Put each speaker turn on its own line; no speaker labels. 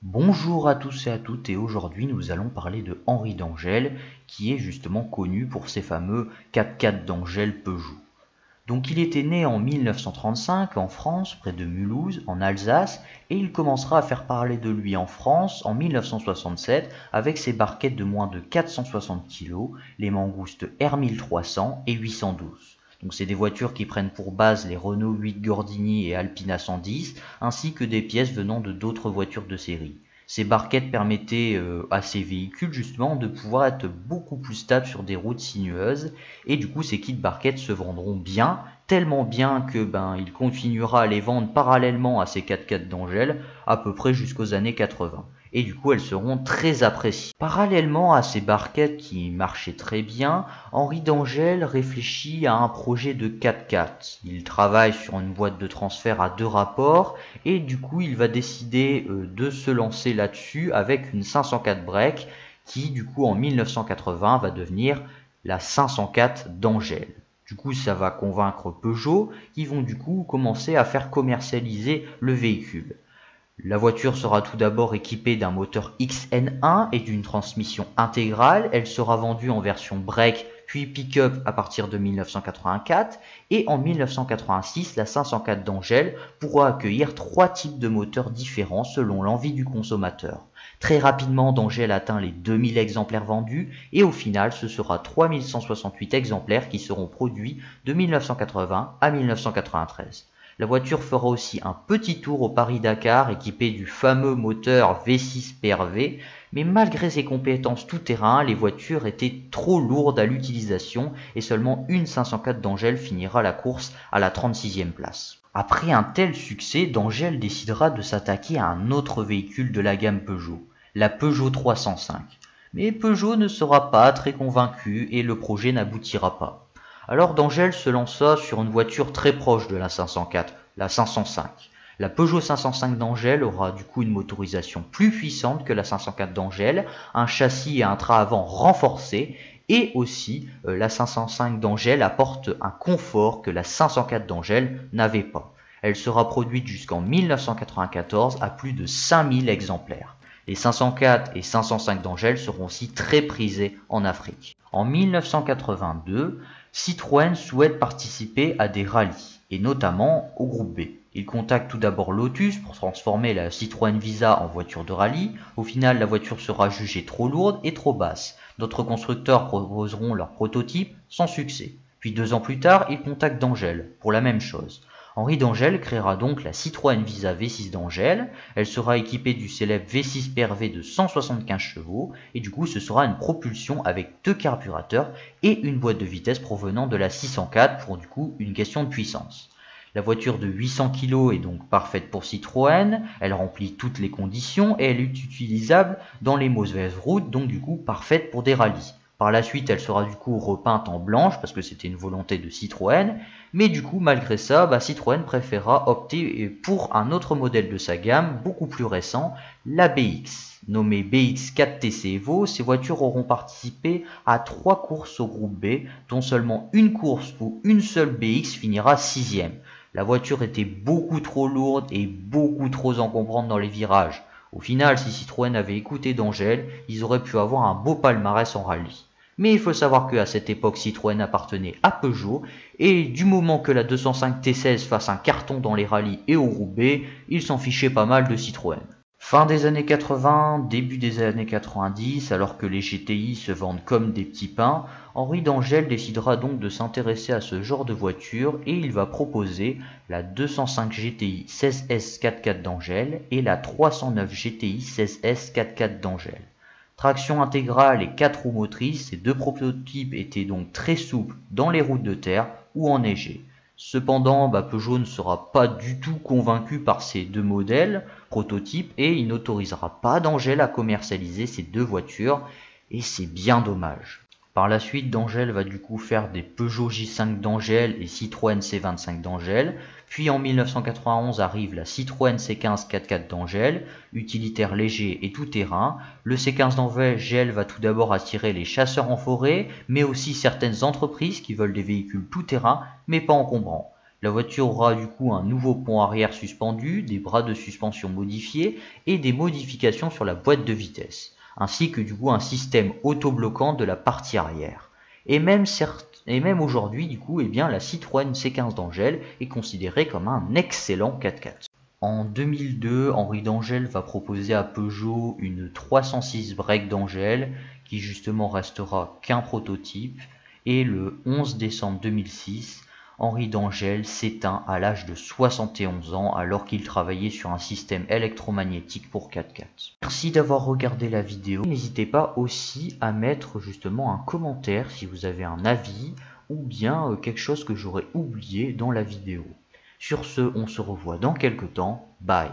Bonjour à tous et à toutes, et aujourd'hui nous allons parler de Henri d'Angèle, qui est justement connu pour ses fameux 4x4 d'Angèle Peugeot. Donc il était né en 1935 en France, près de Mulhouse, en Alsace, et il commencera à faire parler de lui en France en 1967 avec ses barquettes de moins de 460 kg, les Mangoustes R1300 et 812. Donc c'est des voitures qui prennent pour base les Renault 8 Gordini et Alpina 110, ainsi que des pièces venant de d'autres voitures de série. Ces barquettes permettaient à ces véhicules justement de pouvoir être beaucoup plus stables sur des routes sinueuses, et du coup ces kits barquettes se vendront bien, tellement bien que il continuera à les vendre parallèlement à ces 4x4 d'Angèle à peu près jusqu'aux années 80. Et du coup elles seront très appréciées. Parallèlement à ces barquettes qui marchaient très bien, Henri d'Angèle réfléchit à un projet de 4x4. Il travaille sur une boîte de transfert à 2 rapports et du coup il va décider de se lancer là-dessus avec une 504 break qui du coup en 1980 va devenir la 504 d'Angèle. Du coup ça va convaincre Peugeot qui vont du coup commencer à faire commercialiser le véhicule. La voiture sera tout d'abord équipée d'un moteur XN1 et d'une transmission intégrale. Elle sera vendue en version break puis pick-up à partir de 1984, et en 1986, la 504 d'Angèle pourra accueillir 3 types de moteurs différents selon l'envie du consommateur. Très rapidement, d'Angèle atteint les 2000 exemplaires vendus, et au final, ce sera 3168 exemplaires qui seront produits de 1980 à 1993. La voiture fera aussi un petit tour au Paris-Dakar équipée du fameux moteur V6 PRV, mais malgré ses compétences tout-terrain, les voitures étaient trop lourdes à l'utilisation et seulement une 504 d'Angèle finira la course à la 36e place. Après un tel succès, d'Angèle décidera de s'attaquer à un autre véhicule de la gamme Peugeot, la Peugeot 305. Mais Peugeot ne sera pas très convaincu et le projet n'aboutira pas. Alors d'Angèle se lança sur une voiture très proche de la 504, la 505. La Peugeot 505 d'Angèle aura du coup une motorisation plus puissante que la 504 d'Angèle, un châssis et un train avant renforcés, et aussi la 505 d'Angèle apporte un confort que la 504 d'Angèle n'avait pas. Elle sera produite jusqu'en 1994 à plus de 5000 exemplaires. Les 504 et 505 d'Angèle seront aussi très prisés en Afrique. En 1982, Citroën souhaite participer à des rallyes, et notamment au groupe B. Il contacte tout d'abord Lotus pour transformer la Citroën Visa en voiture de rallye. Au final, la voiture sera jugée trop lourde et trop basse. D'autres constructeurs proposeront leur prototype sans succès. Puis 2 ans plus tard, il contacte d'Angèle pour la même chose. Henri d'Angèle créera donc la Citroën Visa V6 d'Angèle. Elle sera équipée du célèbre V6 PRV de 175 chevaux et du coup ce sera une propulsion avec 2 carburateurs et une boîte de vitesse provenant de la 604 pour du coup une question de puissance. La voiture de 800 kg est donc parfaite pour Citroën, elle remplit toutes les conditions et elle est utilisable dans les mauvaises routes, donc du coup parfaite pour des rallyes. Par la suite, elle sera du coup repeinte en blanche parce que c'était une volonté de Citroën, mais du coup malgré ça, Citroën préférera opter pour un autre modèle de sa gamme, beaucoup plus récent, la BX. Nommée BX4 TC Evo, ces voitures auront participé à 3 courses au groupe B, dont seulement une course où une seule BX finira 6e. La voiture était beaucoup trop lourde et beaucoup trop encombrante dans les virages. Au final, si Citroën avait écouté d'Angèle, ils auraient pu avoir un beau palmarès en rallye. Mais il faut savoir qu'à cette époque, Citroën appartenait à Peugeot, et du moment que la 205 T16 fasse un carton dans les rallyes et au groupe B, ils s'en fichaient pas mal de Citroën. Fin des années 80, début des années 90, alors que les GTI se vendent comme des petits pains, Henri d'Angèle décidera donc de s'intéresser à ce genre de voiture et il va proposer la 205 GTI 16S 4x4 d'Angèle et la 309 GTI 16S 4x4 d'Angèle. Traction intégrale et 4 roues motrices, ces 2 prototypes étaient donc très souples dans les routes de terre ou enneigées. Cependant, Peugeot ne sera pas du tout convaincu par ces 2 modèles prototypes et il n'autorisera pas d'Angèle à commercialiser ces 2 voitures et c'est bien dommage. Par la suite, d'Angèle va du coup faire des Peugeot J5 d'Angèle et Citroën C25 d'Angèle. Puis en 1991 arrive la Citroën C15 4x4 d'Angèle, utilitaire léger et tout-terrain. Le C15 d'Angèle va tout d'abord attirer les chasseurs en forêt, mais aussi certaines entreprises qui veulent des véhicules tout-terrain, mais pas encombrants. La voiture aura du coup un nouveau pont arrière suspendu, des bras de suspension modifiés et des modifications sur la boîte de vitesse, ainsi que du coup un système autobloquant de la partie arrière. Et même aujourd'hui, du coup, eh bien, la Citroën C15 d'Angel est considérée comme un excellent 4x4. En 2002, Henri d'Angel va proposer à Peugeot une 306 break d'Angel, qui justement restera qu'un prototype, et le 11 décembre 2006, Henri d'Angel s'éteint à l'âge de 71 ans alors qu'il travaillait sur un système électromagnétique pour 4x4. Merci d'avoir regardé la vidéo. N'hésitez pas aussi à mettre justement un commentaire si vous avez un avis ou bien quelque chose que j'aurais oublié dans la vidéo. Sur ce, on se revoit dans quelques temps. Bye.